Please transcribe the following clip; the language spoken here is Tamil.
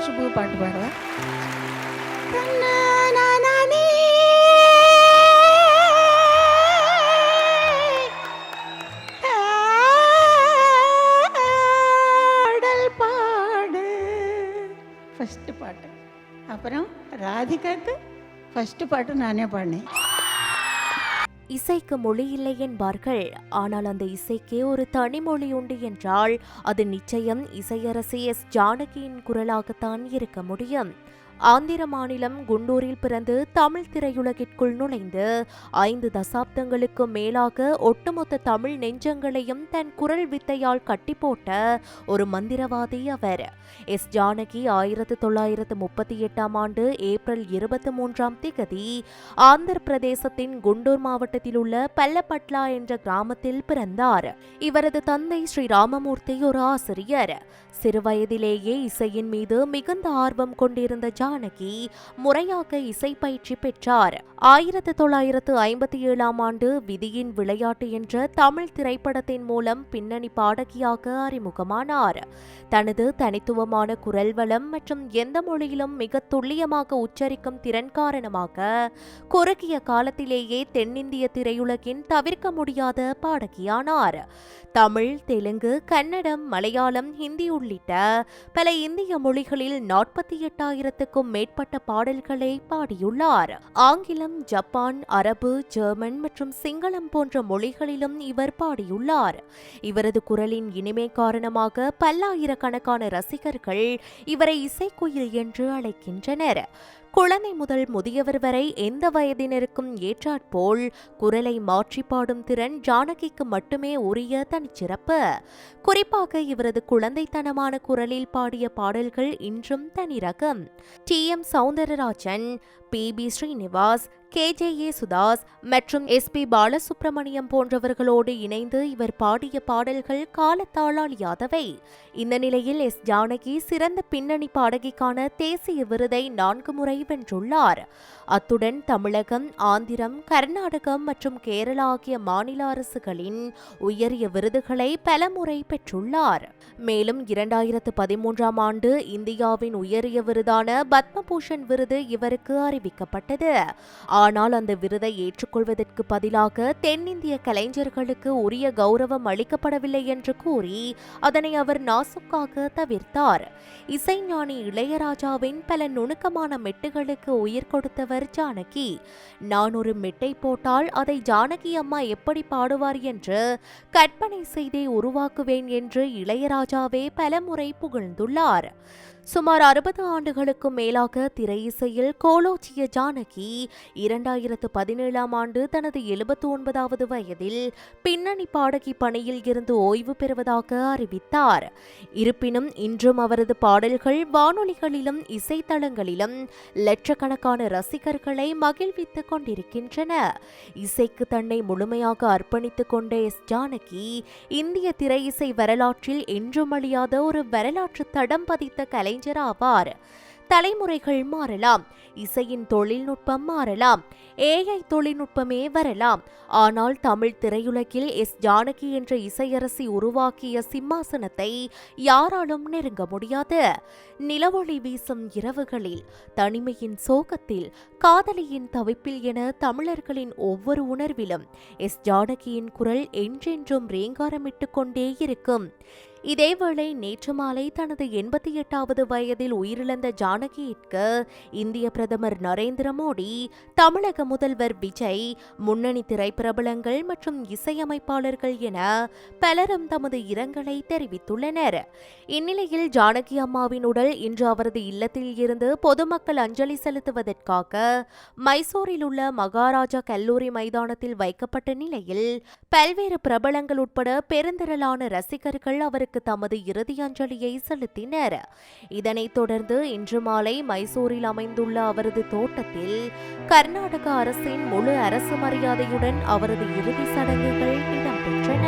சுப்பு பாட்டு பாடுவேன். பாடு ஃபஸ்ட்டு பாட்டு. அப்புறம் ராதிகாவுக்கு ஃபஸ்ட்டு பாட்டு நானே பாடினேன். இசைக்கு மொழி இல்லை என்பார்கள். ஆனால் அந்த இசைக்கே ஒரு தனி மொழி உண்டு என்றால் அது நிச்சயம் இசையரசி எஸ் ஜானகியின் குரலாகத்தான் இருக்க முடியும். ஆந்திர மாநிலம் குண்டூரில் பிறந்து தமிழ் திரையுலகிற்குள் நுழைந்து 5 தசாப்தங்களுக்கு மேலாக ஒட்டுமொத்த தமிழ் நெஞ்சங்களையும் தன் குரல் வித்தையால் கட்டி போட்ட ஒரு மந்திரவாதி அவர். எஸ் ஜானகி 1938ஆம் ஆண்டு ஏப்ரல் 23ஆம் தேதி ஆந்திர பிரதேசத்தின் குண்டூர் மாவட்டத்தில் உள்ள பல்லப்பட்லா என்ற கிராமத்தில் பிறந்தார். இவரது தந்தை ஸ்ரீ ராமமூர்த்தி ஒரு ஆசிரியர். சிறுவயதிலேயே இசையின் மீது மிகுந்த ஆர்வம் கொண்டிருந்த ஜானகி முறையாக இசை பயிற்சி பெற்றார். 1957ஆம் ஆண்டு விதியின் விளையாட்டு என்ற தமிழ் திரைப்படத்தின் மூலம் பின்னணி பாடகியாக அறிமுகமானார். தனது தனித்துவமான குரல் வளம் மற்றும் எந்த மொழியிலும் மிக துல்லியமாக உச்சரிக்கும் திறன் காரணமாக குறுகிய காலத்திலேயே தென்னிந்திய திரையுலகின் தவிர்க்க முடியாத பாடகியானார். தமிழ், தெலுங்கு, கன்னடம், மலையாளம், ஹிந்தி உள்ளிட்ட பல இந்திய மொழிகளில் 48,000க்கும் மேற்பட்ட பாடல்களை பாடியுள்ளார். ஆங்கிலம், ஜப்பான், அரபு, ஜெர்மன் மற்றும் சிங்களம் போன்ற மொழிகளிலும் இவர் பாடியுள்ளார். இவரது குரலின் இனிமை காரணமாக பல்லாயிரக்கணக்கான ரசிகர்கள் இவரை இசைக்குயில் என்று அழைக்கின்றனர். குழந்தை முதல் முதியவர் வரை எந்த வயதினருக்கும் ஏற்றாற்போல் குரலை மாற்றி பாடும் திறன் ஜானகிக்கு மட்டுமே உரிய தனிச்சிறப்பு. குறிப்பாக இவரது குழந்தைத்தனமான குரலில் பாடிய பாடல்கள் இன்றும் தனிரகம். TM. Soundararajan, BB. Srinivas, K.J.. Sudha's மற்றும் எஸ்.பி. பாலசுப்ரமணியம் போன்றவர்களோடு இணைந்து இவர் பாடிய பாடல்கள் காலத்தால் அழியாதவை. இந்த நிலையில் எஸ் ஜானகி சிறந்த பின்னணி பாடகிக்கான தேசிய விருதை 4 முறை வென்றுள்ளார். அத்துடன் தமிழகம், ஆந்திரம், கர்நாடகம் மற்றும் கேரளா ஆகிய மாநில அரசுகளின் உயரிய விருதுகளை பல முறை பெற்றுள்ளார். மேலும் 2013ஆம் ஆண்டு இந்தியாவின் உயரிய விருதான பத்மபூஷன் விருது இவருக்கு அறிவிக்கப்பட்டது. ஆனால் அந்த விருதை ஏற்றுக்கொள்வதற்கு பதிலாக தென்னிந்திய கலைஞர்களுக்கு உரிய கௌரவம் அளிக்கப்படவில்லை என்று கூறி அதனை அவர் நாசுக்காக தவிர்த்தார். இசைஞானி இளையராஜாவின் பல நுணுக்கமான மெட்டுகளுக்கு உயிர் கொடுத்தவர் ஜானகி. நான் ஒரு மெட்டை போட்டால் அதை ஜானகி அம்மா எப்படி பாடுவார் என்று கற்பனை செய்தே உருவாக்குவேன் என்று இளையராஜாவே பலமுறை புகழ்ந்துள்ளார். சுமார் 60 ஆண்டுகளுக்கும் மேலாக திரை இசையில் கோலோச்சிய ஜானகி 2017ஆம் ஆண்டு தனது 79வது வயதில் பின்னணி பாடகி பணியில் இருந்து ஓய்வு பெறுவதாக அறிவித்தார். இருப்பினும் இன்றும் அவரது பாடல்கள் வானொலிகளிலும் இசைத்தளங்களிலும் லட்சக்கணக்கான ரசிகர்களை மகிழ்வித்துக் கொண்டிருக்கின்றன. இசைக்கு தன்னை முழுமையாக அர்ப்பணித்துக் கொண்ட எஸ் ஜானகி இந்திய திரை இசை வரலாற்றில் என்றும் அழியாத ஒரு வரலாற்று தடம் பதித்த கலைஞர் ஆவார். தலைமுறைகள் மாறலாம், இசையின் தொழில்நுட்பம் மாறலாம், AI தொழில்நுட்பமே வரலாம். ஆனால் தமிழ் திரையுலகில் எஸ் ஜானகி என்ற இசையரசி உருவாக்கிய சிம்மாசனத்தை யாராலும் நெருங்க முடியாது. நிலவொளி வீசும் இரவுகளில், தனிமையின் சோகத்தில், காதலியின் தவிப்பில் என தமிழர்களின் ஒவ்வொரு உணர்விலும் எஸ் ஜானகியின் குரல் என்றென்றும் ரேங்காரமிட்டுக் கொண்டே இருக்கும். இதேவேளை நேற்று மாலை தனது 88வது வயதில் உயிரிழந்த ஜானகியிற்கு இந்திய பிரதமர் நரேந்திர மோடி, தமிழக முதல்வர் விஜய், முன்னணி திரைப்பிரபலங்கள் மற்றும் இசையமைப்பாளர்கள் என பலரும் தமது இரங்கலை தெரிவித்துள்ளனர். இந்நிலையில் ஜானகி அம்மாவின் உடல் இன்று அவரது இல்லத்தில் இருந்து பொதுமக்கள் அஞ்சலி செலுத்துவதற்காக மைசூரில் உள்ள மகாராஜா கல்லூரி மைதானத்தில் வைக்கப்பட்ட நிலையில் பல்வேறு பிரபலங்கள் உட்பட பெருந்திரளான ரசிகர்கள் அவருக்கு தமது இறுதி அஞ்சலியை செலுத்தினர். இதனைத் தொடர்ந்து இன்று மாலை மைசூரில் அமைந்துள்ள அவரது தோட்டத்தில் கர்நாடக அரசின் முழு அரசு மரியாதையுடன் அவரது இறுதி சடங்குகள் இடம்பெற்றன.